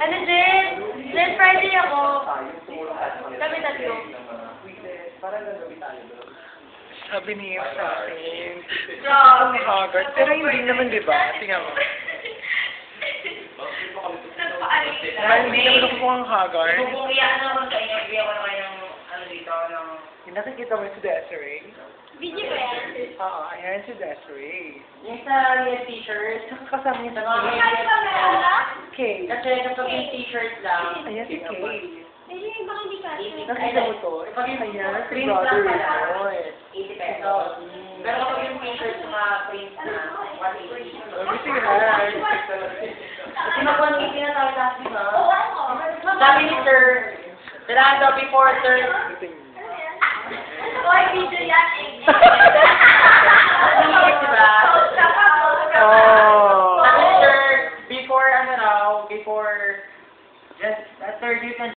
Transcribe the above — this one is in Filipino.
Ano, Jen? Jen, Friday ako. Kami tatlo. Sabi niya sa akin, Grabe. ang haggard. Pero hindi naman, di ba? Tingnan mo. Dahil hindi naman ako mukhang haggard. Bubungiyaan naman sa inyo. Bigyan ko na kayo ng, ano dito, ng... Nakikita mo si Desiree? Video ba yan? Oo, ayan si Desiree. Yung sa red t-shirt. Kasama niya Sa sa mga Ano red ba meron? Kay. Kasi kapag yung t-shirt lang, Ayan si Kay. Hindi, baka hindi ka. Nakita mo to? Kapag yung Ayan, si print brother lang pala, Raymond. 80 pesos. Pero kapag yung t-shirt na print na, 180. Sabi si Hag. Kasi mag-180 na tayo last, di ba? Oo, ako. Sabi ni Sir, kailangan daw before Sir, Oy, video yan eh. di ba? Oh. Sabi ni Sir, before ano raw, before just 30 and